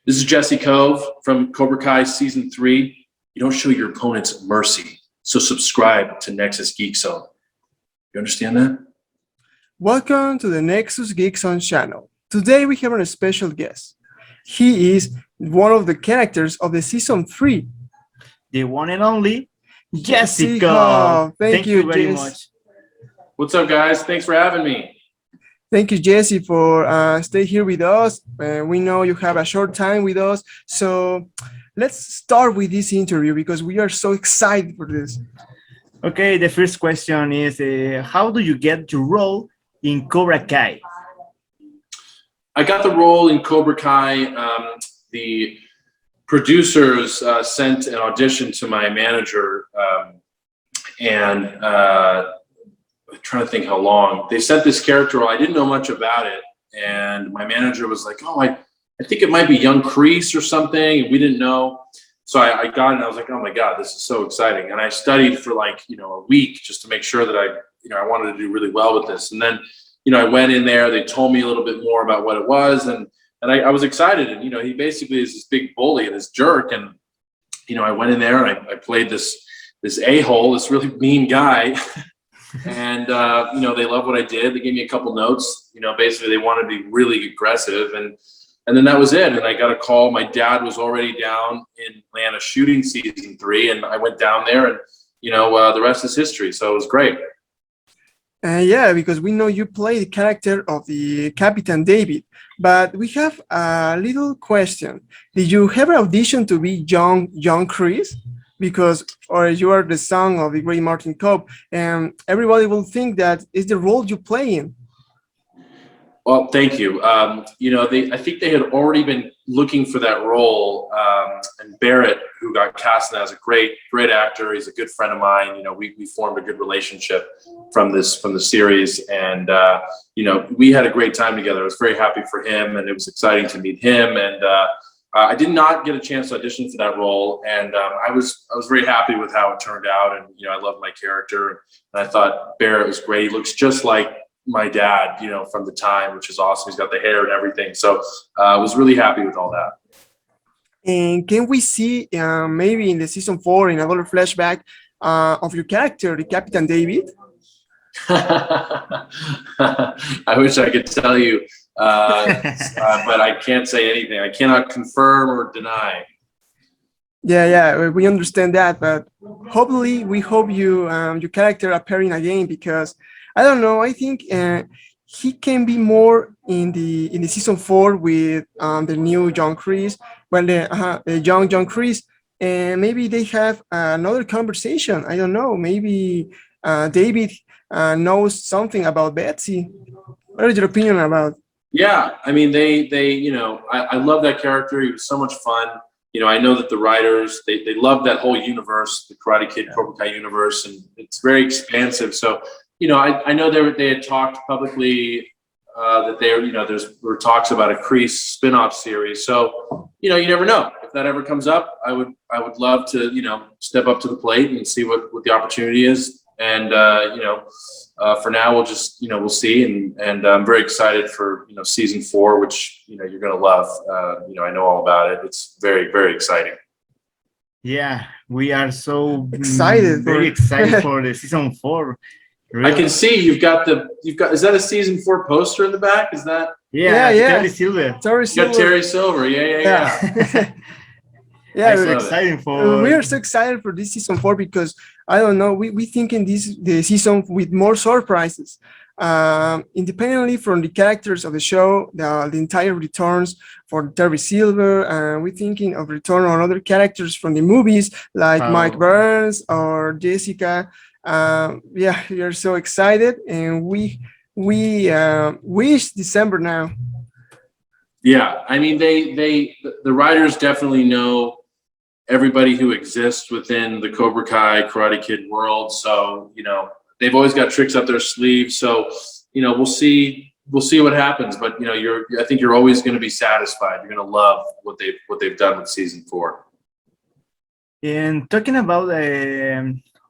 This is Jesse Kove from Cobra Kai Season 3. You don't show your opponents mercy, so subscribe to Nexus Geek Zone. You understand that? Welcome to the Nexus Geekzone channel. Today we have a special guest. He is one of the characters of the Season 3. The one and only Jesse Jesse Kove. Thank you very Jess. much. What's up, guys? Thanks for having me. Thank you, Jesse, for stay here with us. We know you have a short time with us, so let's start with this interview because we are so excited for this. Okay, the first question is, how do you get your role in Cobra Kai? I got the role in Cobra Kai. The producers sent an audition to my manager, and I'm trying to think how long. They sent this character role. I didn't know much about it, and my manager was like, "Oh, I think it might be young Kreese or something," and we didn't know. So I got it, and I was like, "Oh my God, this is so exciting!" And I studied for like a week just to make sure that I wanted to do really well with this. And then I went in there. They told me a little bit more about what it was, and I was excited. And he basically is this big bully and this jerk. And I went in there and I played this a-hole, this really mean guy. And they loved what I did. They gave me a couple notes. Basically they wanted to be really aggressive, and then that was it. And I got a call. My dad was already down in Atlanta shooting Season 3, and I went down there, and the rest is history. So it was great. Yeah, because we know you play the character of the Capitán David, but we have a little question. Did you ever audition to be young Kreese? Because you are the son of the great Martin Cobb, and everybody will think that is the role you play in. Well, thank you. I think they had already been looking for that role, and Barrett, who got cast in that, is a great actor. He's a good friend of mine. We formed a good relationship from the series, and we had a great time together. I was very happy for him, and it was exciting to meet him. And I did not get a chance to audition for that role, and I was very happy with how it turned out. And I loved my character, and I thought Barrett was great. He looks just like my dad, from the time, which is awesome. He's got the hair and everything. So I was really happy with all that. And can we see maybe in the Season 4 in another flashback of your character, the Capitán David? I wish I could tell you, but I can't say anything. I cannot confirm or deny. Yeah, we understand that, but hopefully we hope your character appearing again, because I don't know, I think he can be more in the Season 4 with the new John Kreese, well, the young John Kreese, and maybe they have another conversation. I don't know, maybe David knows something about Betsy. What is your opinion about? Yeah, I mean, I love that character. He was so much fun. I know that the writers, they love that whole universe, the Karate Kid, Cobra Kai universe, and it's very expansive. So, I know they had talked publicly that there were talks about a Kreese spin-off series. So, you never know. If that ever comes up, I would love to, step up to the plate and see what the opportunity is. And, for now, we'll just, we'll see. And I'm very excited for, Season 4, which, you're going to love. I know all about it. It's very, very exciting. Yeah, we are so excited, very excited for the Season 4. Really? I can see you've got, is that a Season 4 poster in the back? Is that? Yeah. Terry Silver. You got Terry Silver. Yeah. Yeah, we're excited for. We are so excited for this Season 4 because I don't know. We thinking the season with more surprises, independently from the characters of the show. The entire returns for Terry Silver, and we're thinking of return on other characters from the movies like Mike Burns or Jessica. Yeah, we are so excited, and we wish December now. Yeah, I mean, the writers definitely know everybody who exists within the Cobra Kai Karate Kid world. So, they've always got tricks up their sleeves. So, we'll see what happens. But, I think you're always going to be satisfied. You're going to love what they've done with Season 4. And talking about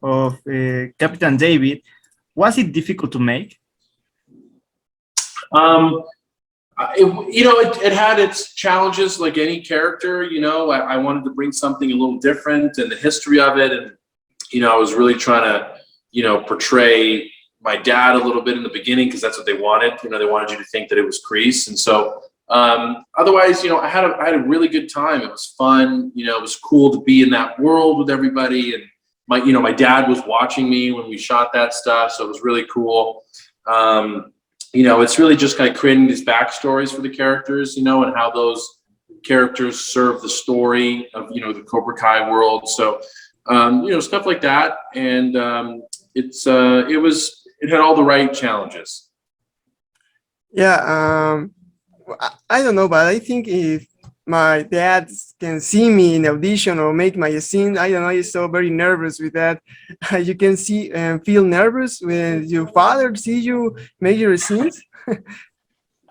Capitán David, was it difficult to make? It had its challenges like any character. I wanted to bring something a little different and the history of it. And, I was really trying to, portray my dad a little bit in the beginning because that's what they wanted. They wanted you to think that it was Kreese. And so otherwise, I had a really good time. It was fun. It was cool to be in that world with everybody. And my dad was watching me when we shot that stuff. So it was really cool. It's really just kind of creating these backstories for the characters, and how those characters serve the story of, the Cobra Kai world. So, stuff like that. And it had all the right challenges. Yeah, I don't know, but I think if my dad can see me in audition or make my scene, I don't know, he's so very nervous with that. You can see and feel nervous when your father sees you make your scenes.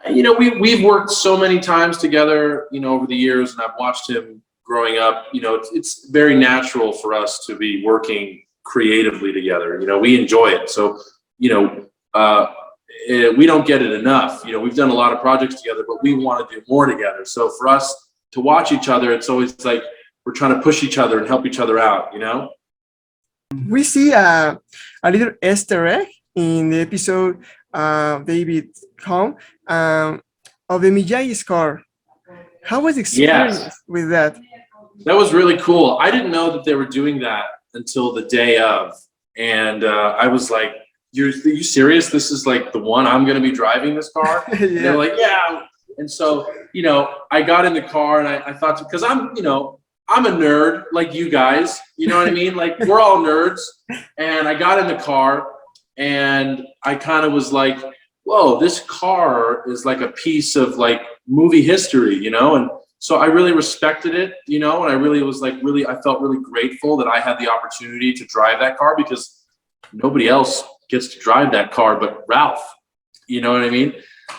We've worked so many times together, over the years, and I've watched him growing up. It's very natural for us to be working creatively together. We enjoy it. So, we don't get it enough. We've done a lot of projects together, but we want to do more together. So for us to watch each other, it's always like we're trying to push each other and help each other out, We see a little Easter egg in the episode David home of the Miyagi's car. How was the experience with that? That was really cool. I didn't know that they were doing that until the day of. And I was like, are you serious? This is like the one I'm going to be driving this car? Yeah. And they're like, yeah. And so, I got in the car and I thought, because I'm a nerd like you guys, you know what I mean? Like we're all nerds. And I got in the car and I kind of was like, whoa, this car is like a piece of like movie history, and so I really respected it, and I really was like, I felt really grateful that I had the opportunity to drive that car because nobody else gets to drive that car but Ralph, you know what I mean?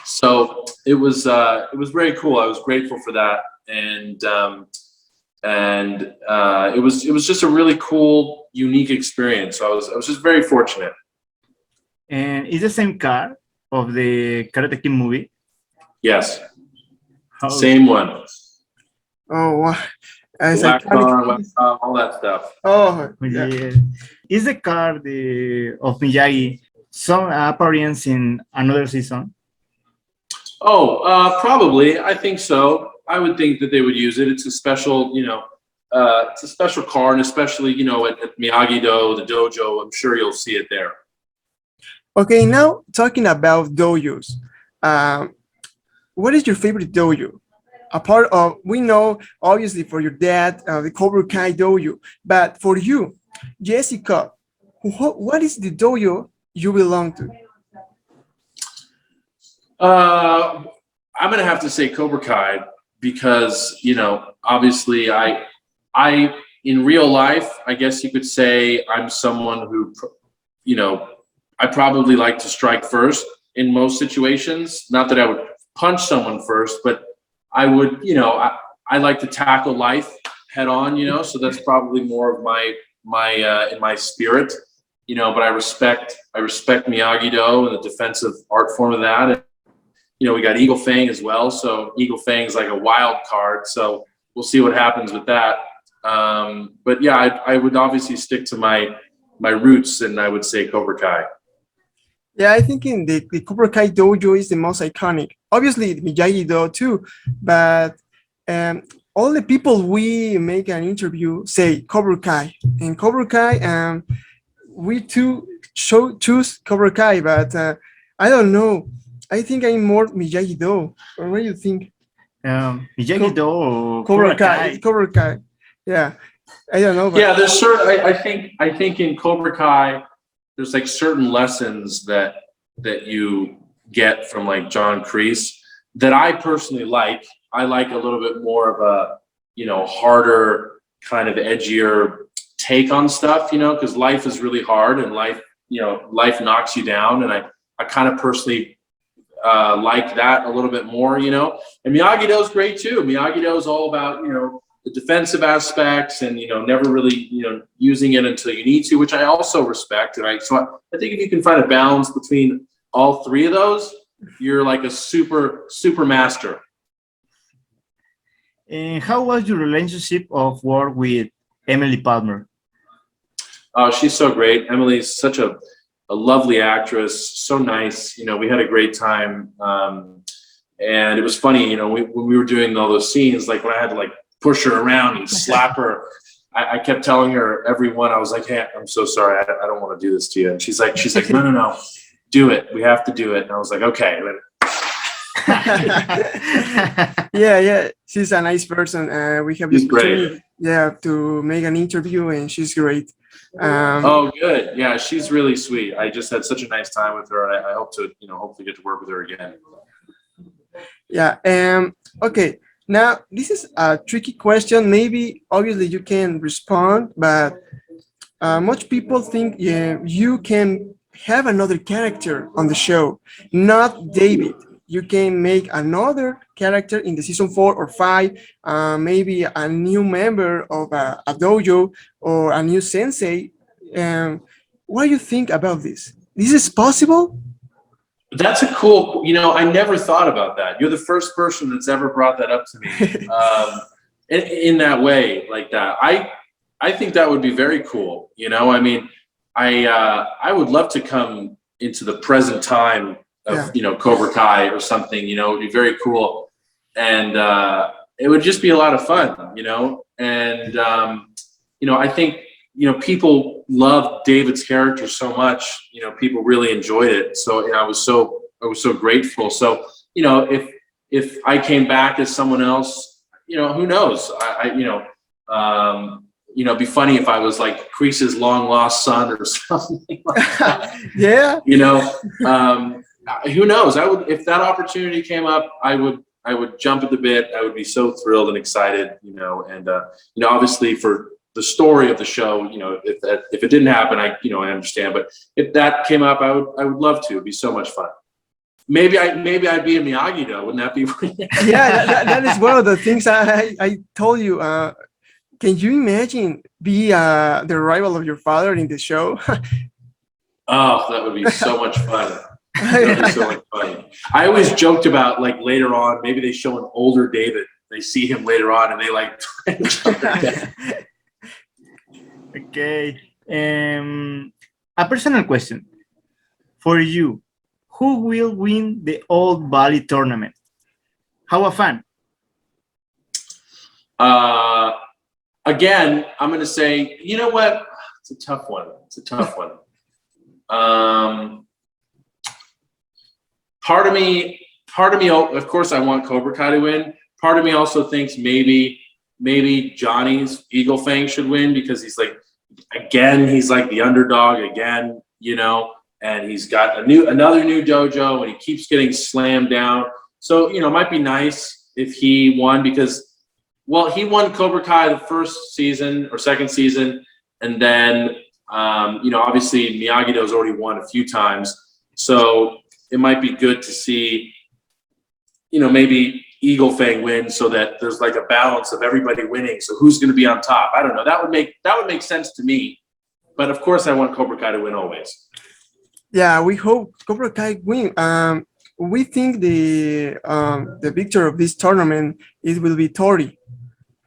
So it was very cool. I was grateful for that. And it was just a really cool, unique experience. So I was just very fortunate. And is the same car of the Karate Kid movie? Yes. Same one. Oh, wow. Black car, all that stuff. Oh, yeah. yeah. Is the car of Miyagi some appearance in another season? Oh, probably. I think so. I would think that they would use it. It's a special, it's a special car, and especially, at Miyagi-Do, the dojo, I'm sure you'll see it there. Okay, now talking about dojos, what is your favorite dojo? Apart of, we know obviously for your dad, the Cobra Kai dojo, but for you, JESSE KOVE, what is the dojo you belong to? I'm gonna have to say Cobra Kai because obviously I in real life, I guess you could say I'm someone who I probably like to strike first in most situations. Not that I would punch someone first, but I would, I like to tackle life head on, so that's probably more of my in my spirit, but I respect Miyagi-Do and the defensive art form of that. And, we got Eagle Fang as well. So Eagle Fang is like a wild card. So we'll see what happens with that. But yeah, I would obviously stick to my roots, and I would say Cobra Kai. Yeah, I think in the Cobra Kai dojo is the most iconic. Obviously, Miyagi-Do too, but all the people we make an interview say Cobra Kai. And Cobra Kai, we too choose Cobra Kai, but I don't know. I think I'm more Miyagi-Do. Or what do you think? Miyagi-Do or Cobra Kai? Cobra Kai. Yeah, I don't know. But yeah, there's certain. I think in Cobra Kai, there's like certain lessons that you get from like John Kreese that I personally like. I like a little bit more of a harder, kind of edgier take on stuff, because life is really hard and life knocks you down, and I kind of personally like that a little bit more, and Miyagi-Do is great too. Miyagi-Do is all about the defensive aspects and never really using it until you need to, which I also respect. And so I think if you can find a balance between all three of those, you're like a super master. And how was your relationship of work with Emily Palmer? Oh, she's so great. Emily's such a lovely actress, so nice. You know, we had a great time. And it was funny, you know, when we were doing all those scenes, like when I had to like push her around and slap her, I kept telling her every one, I was like, hey, I'm so sorry. I don't want to do this to you. And she's like, no, do it. We have to do it. And I was like, okay. Yeah, she's a nice person. We have She's great. To make an interview, and she's great. Oh, good. Yeah, she's really sweet. I just had such a nice time with her. I hope to, you know, hopefully get to work with her again. Yeah. Okay. Now, this is a tricky question. Maybe, obviously, you can respond, but much people think you can have another character on the show, not David. You can make another character in the season 4 or 5, maybe a new member of a dojo or a new sensei. What do you think about this? This is possible? That's a cool, you know, I never thought about that. You're the first person that's ever brought that up to me in that way, like that. I think that would be very cool. You know, I mean, I would love to come into the present time of, you know, Cobra Kai or something, you know, it'd be very cool. And it would just be a lot of fun, you know? And, you know, I think, you know, people love David's character so much, you know, people really enjoyed it. So, you know, I was so grateful. So, you know, if I came back as someone else, you know, who knows? You know, it'd be funny if I was like Kreese's long lost son or something like that. Yeah. You know, who knows? If that opportunity came up, I would jump at the bit. I would be so thrilled and excited, you know, and, you know, obviously for the story of the show, you know, if it didn't happen, I understand, but if that came up, I would love to. It'd be so much fun. Maybe I'd be in Miyagi though. Wouldn't that be? Yeah, that is one of the things I told you. Can you imagine be the rival of your father in the show? Oh, that would be so much fun. That would be so much fun. I always joked about like later on, maybe they show an older David. They see him later on and they like try to jump again. Okay. A personal question for you. Who will win the Old Valley tournament? How a fan? Again, I'm going to say, you know what? It's a tough one. Part of me, of course, I want Cobra Kai to win. Part of me also thinks maybe Johnny's Eagle Fang should win because he's like the underdog again, you know, and he's got another new dojo and he keeps getting slammed down. So, you know, it might be nice if he won because, well, he won Cobra Kai the first season or second season. And then, you know, obviously Miyagi-Do's already won a few times. So it might be good to see, you know, maybe Eagle Fang wins so that there's like a balance of everybody winning. So who's going to be on top? I don't know. That would make sense to me. But of course, I want Cobra Kai to win always. Yeah, we hope Cobra Kai win. We think the victor of this tournament will be Tori,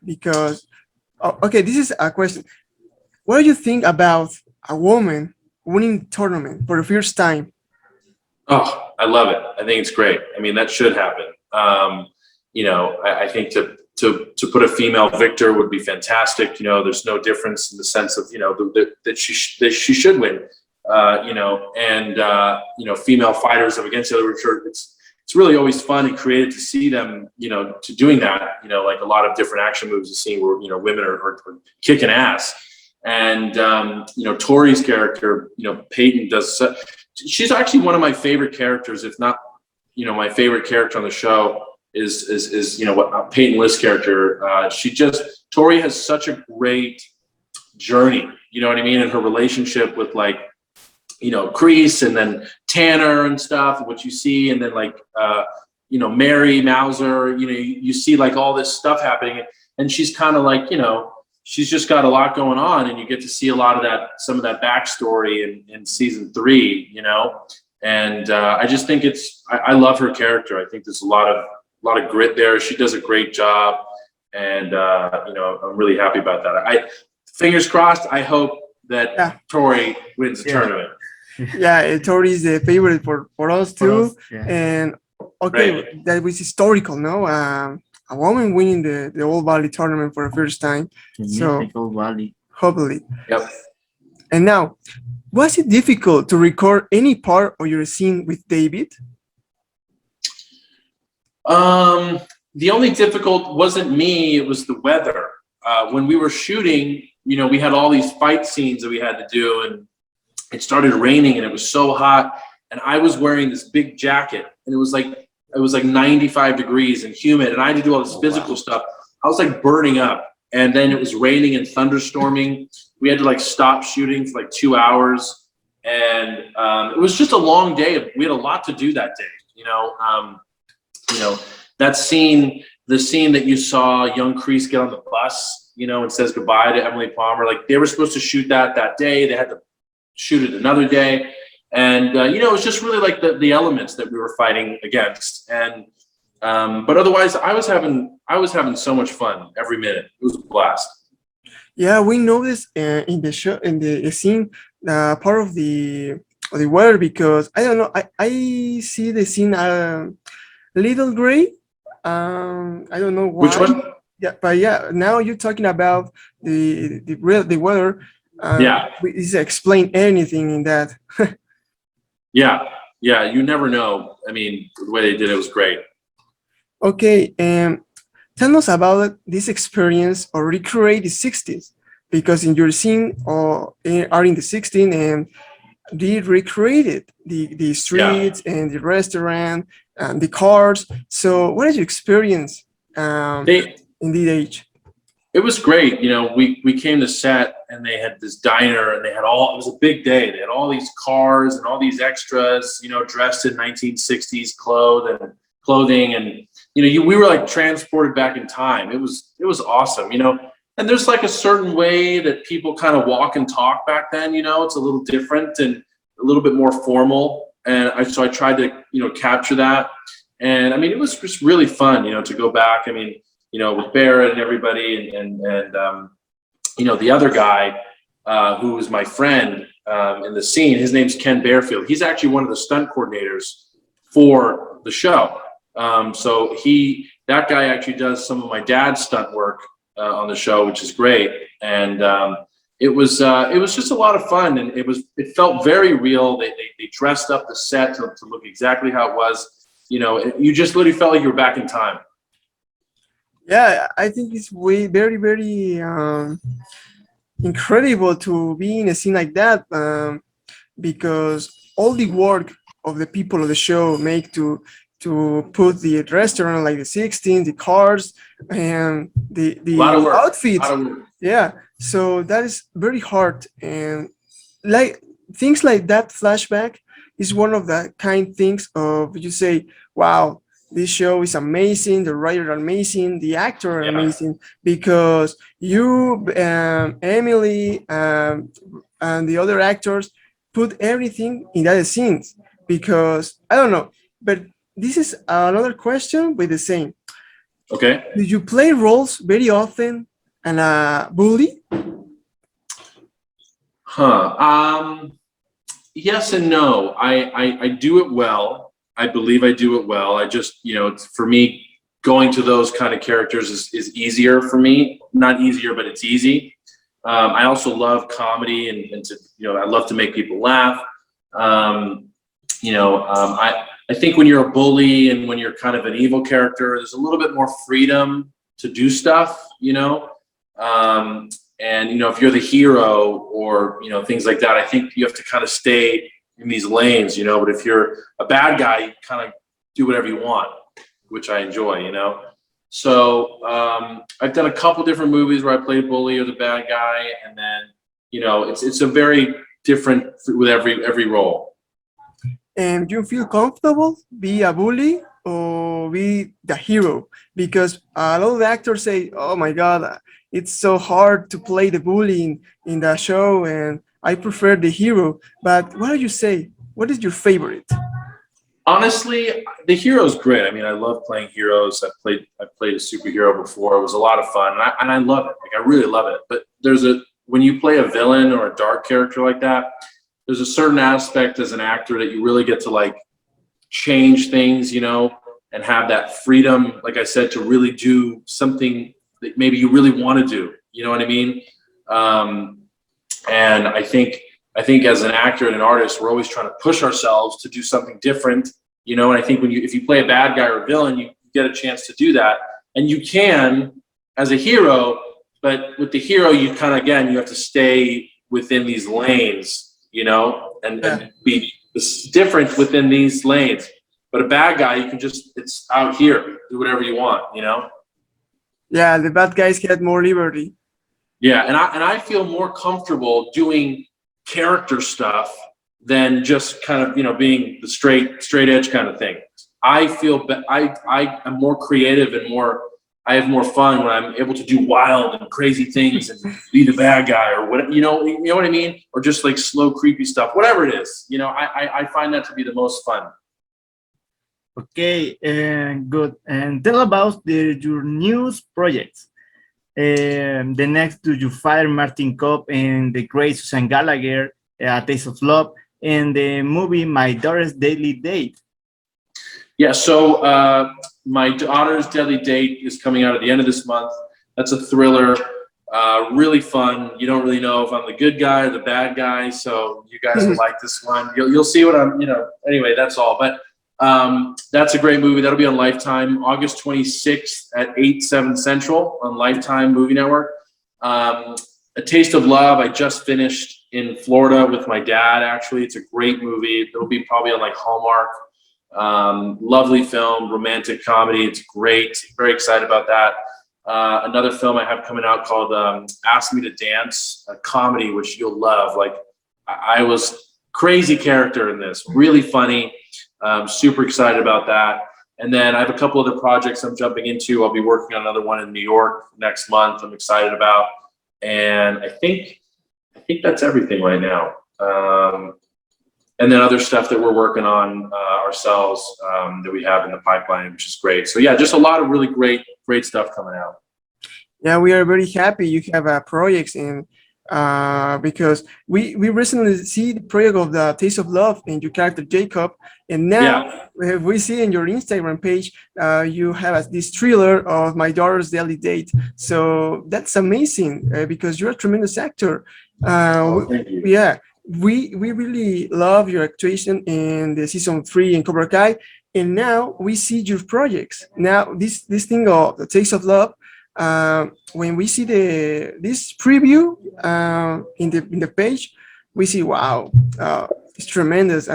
because okay, this is a question. What do you think about a woman winning the tournament for the first time? Oh, I love it. I think it's great. I mean, that should happen. You know, I think to put a female victor would be fantastic. You know, there's no difference in the sense of, you know, that she should win. You know, and you know, female fighters up against the other. It's really always fun and creative to see them, you know, to doing that. You know, like a lot of different action moves you see where, you know, women are kicking ass. And you know, Tori's character, you know, Peyton she's actually one of my favorite characters, if not, you know, my favorite character on the show is you know, Peyton List's character. Tori has such a great journey, you know what I mean, in her relationship with, like, you know, Kreese and then Tanner and stuff, what you see, and then like you know, Mary Mauser, you know, you see like all this stuff happening, and she's kind of like, you know, she's just got a lot going on, and you get to see a lot of that, some of that backstory in season 3, you know, And I just think I love her character. I think there's a lot of grit there. She does a great job, and you know, I'm really happy about that. Fingers crossed. I hope that Tori wins the tournament. Yeah, Tori is the favorite for us too. And okay, that was historical, no? A woman winning the Old Valley tournament for the first time. So Old Valley. Hopefully. Yep. And now, was it difficult to record any part of your scene with David? The only difficult wasn't me, it was the weather. When we were shooting, you know, we had all these fight scenes that we had to do, and it started raining and it was so hot, and I was wearing this big jacket, and it was like 95 degrees and humid, and I had to do all this physical stuff. I was like burning up, and then it was raining and thunderstorming. We had to like stop shooting for like 2 hours, and it was just a long day. We had a lot to do that day, you know, that scene, the scene that you saw young Kreese get on the bus, you know, and says goodbye to Emily Palmer. Like, they were supposed to shoot that day. They had to shoot it another day. And, you know, it was just really like the elements that we were fighting against. And, but otherwise I was having so much fun every minute. It was a blast. Yeah, we noticed in the show, in the scene, part of the weather, because I don't know, I see the scene a little gray. I don't know why. Which one? Yeah, but yeah, now you're talking about the weather. Is explain anything in that? Yeah, you never know. I mean, the way they did it was great. Okay, tell us about this experience or recreate the 60s, because in your scene are in the 16 and they recreated the streets and the restaurant and the cars. So what is your experience in the age? It was great. You know, we came to set and they had this diner and they had it was a big day. They had all these cars and all these extras, you know, dressed in 1960s clothing. And, you know, we were like transported back in time. It was awesome, you know, and there's like a certain way that people kind of walk and talk back then, you know, it's a little different and a little bit more formal. And so I tried to, you know, capture that. And I mean, it was just really fun, you know, to go back. I mean, you know, with Barrett and everybody and you know, the other guy who was my friend in the scene, his name's Ken Bearfield. He's actually one of the stunt coordinators for the show. So that guy actually does some of my dad's stunt work on the show, which is great. And it was just a lot of fun, and it felt very real. They dressed up the set to look exactly how it was. You know, you just literally felt like you were back in time. Yeah, I think it's very, very incredible to be in a scene like that, because all the work of the people of the show make to put the restaurant like the 16, the cars, and the outfits. Yeah, so that is very hard, and like things like that flashback is one of the kind things of you say, wow, this show is amazing, the writer amazing, the actor amazing, because you, Emily, and the other actors put everything in that scenes. Because I don't know, but this is another question with the same. Okay. Did you play roles very often and a bully? Yes and no. I do it well. I believe I do it well. I just, you know, for me, going to those kind of characters is easier for me. Not easier, but it's easy. I also love comedy and to, you know, I love to make people laugh. You know, I think when you're a bully and when you're kind of an evil character, there's a little bit more freedom to do stuff, you know. And, you know, if you're the hero or, you know, things like that, I think you have to kind of stay in these lanes, you know. But if you're a bad guy, you kind of do whatever you want, which I enjoy, you know. So I've done a couple different movies where I played bully or the bad guy, and then, you know, it's a very different with every role. And you feel comfortable be a bully or be the hero? Because a lot of actors say, oh my God, it's so hard to play the bully in the show, and I prefer the hero. But what do you say? what is your favorite? Honestly, the hero's great. I mean, I love playing heroes. I played a superhero before. It was a lot of fun, and I love it. Like, I really love it. But when you play a villain or a dark character like that, there's a certain aspect as an actor that you really get to like change things, you know, and have that freedom, like I said, to really do something that maybe you really want to do. You know what I mean? And I think as an actor and an artist, we're always trying to push ourselves to do something different, you know. And I think if you play a bad guy or a villain, you get a chance to do that, and you can as a hero. But with the hero, you kind of, again, you have to stay within these lanes, you know, and be different within these lanes. But a bad guy, you can it's out here, do whatever you want, you know. Yeah, the bad guys get more liberty. Yeah, and I feel more comfortable doing character stuff than just kind of, you know, being the straight edge kind of thing. I feel I am more creative and I have more fun when I'm able to do wild and crazy things and be the bad guy or what, you know what I mean? Or just like slow, creepy stuff, whatever it is, you know, I find that to be the most fun. Okay, good. And tell about your news projects. The next to your father, Martin Cobb, and the great Susan Gallagher, A Taste of Love, and the movie My Daughter's Daily Date. Yeah, so My Daughter's Daily Date is coming out at the end of this month. That's a thriller, really fun. You don't really know if I'm the good guy or the bad guy, so you guys will like this one. You'll see what I'm, you know, anyway, that's all. But that's a great movie. That'll be on Lifetime, August 26th at 8/7 Central on Lifetime Movie Network. A Taste of Love, I just finished in Florida with my dad, actually. It's a great movie. It'll be probably on like Hallmark. Lovely film, romantic comedy. It's great. Very excited about that. Another film I have coming out called Ask Me to Dance, a comedy, which you'll love. Like, I was crazy character in this, really funny. Super excited about that. And then I have a couple other projects I'm jumping into. I'll be working on another one in New York next month. I'm excited about. And I think that's everything right now. And then other stuff that we're working on ourselves that we have in the pipeline, which is great. So yeah, just a lot of really great stuff coming out. Yeah, we are very happy you have projects in because we recently see the project of The Taste of Love and your character Jacob, and now we see in your Instagram page you have this thriller of My Daughter's Daily Date. So that's amazing because you're a tremendous actor. Thank you. Yeah. We really love your actuation in the season 3 in Cobra Kai, and now we see your projects. Now this thing of The Taste of Love, when we see this preview in the page, we see, wow, it's tremendous.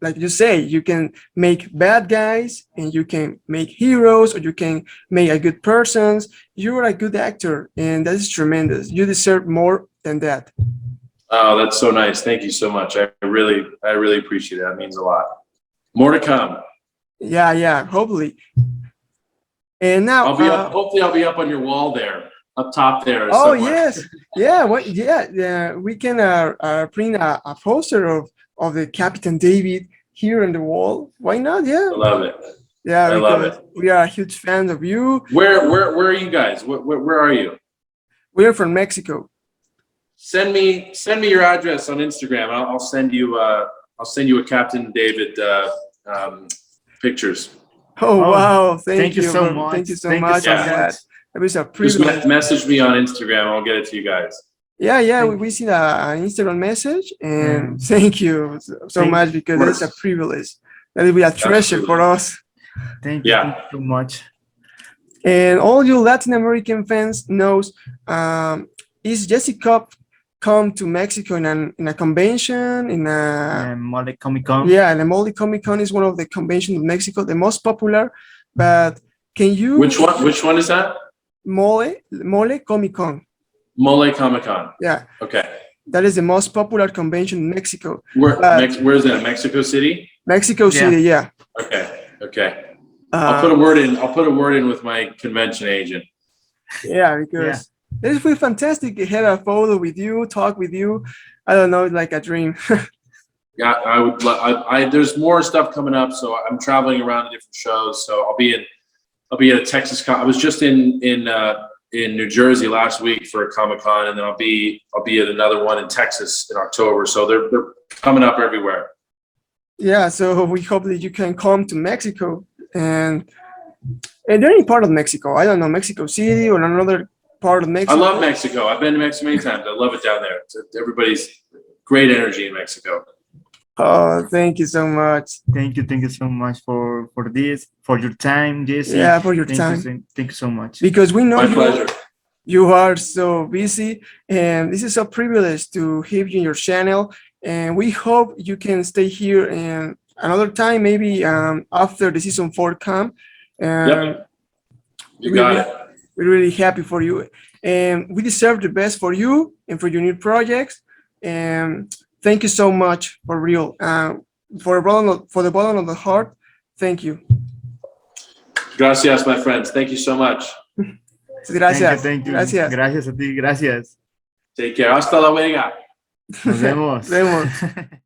Like you say, you can make bad guys and you can make heroes, or you can make a good persons. You're a good actor, and that is tremendous. You deserve more than that. Oh, that's so nice. Thank you so much. I really appreciate it. That means a lot. More to come. Yeah, hopefully. And now hopefully I'll be up on your wall there, up top there. Oh, somewhere. yes. Yeah, we can print a poster of the Capitán David here on the wall. Why not? Yeah. I love it. Yeah, I love it. We are huge fans of you. Where are you guys? Where are you? We're from Mexico. Send me your address on Instagram. I'll send you a Captain David pictures. Oh, wow! Thank you so much. Thank you so much. That was a privilege. Just message me on Instagram. I'll get it to you guys. Yeah. We see an Instagram message, and thank you so much because it's a privilege. That will be a treasure for us. Thank you so much. And all you Latin American fans knows, is Jesse Kove come to Mexico in a convention in a Mole Comic Con. Yeah, the Mole Comic Con is one of the conventions in Mexico, the most popular. But can you? Which one is that? Mole Comic Con. Mole Comic Con. Yeah. Okay. That is the most popular convention in Mexico. Where is that? Mexico City. Mexico City. Yeah. Okay. I'll put a word in with my convention agent. Yeah, because. It will be fantastic to have a photo with you, talk with you. I don't know, it's like a dream. yeah, there's more stuff coming up, so I'm traveling around to different shows. So I'll be at a Texas con. I was just in New Jersey last week for a Comic-Con, and then I'll be at another one in Texas in October. So they're coming up everywhere. Yeah, so we hope that you can come to Mexico and any part of Mexico. I don't know, Mexico City or another part of Mexico. I love Mexico. I've been to Mexico many times. I love it down there. Everybody's great energy in Mexico. Oh, thank you so much. Thank you so much for this, for your time, Jesse. Yeah, for your time. Thank you so much. Because we know My pleasure. You are so busy, and this is a privilege to have you in your channel. And we hope you can stay here and another time, maybe after the season 4 come. Yep. You got it. We're really happy for you, and we deserve the best for you and for your new projects. And thank you so much, for real. For the bottom of the heart, thank you. Gracias, my friends. Thank you so much. Gracias. Thank you. Gracias. Gracias a ti, gracias. Take care. Hasta la vega. Nos vemos. Nos vemos.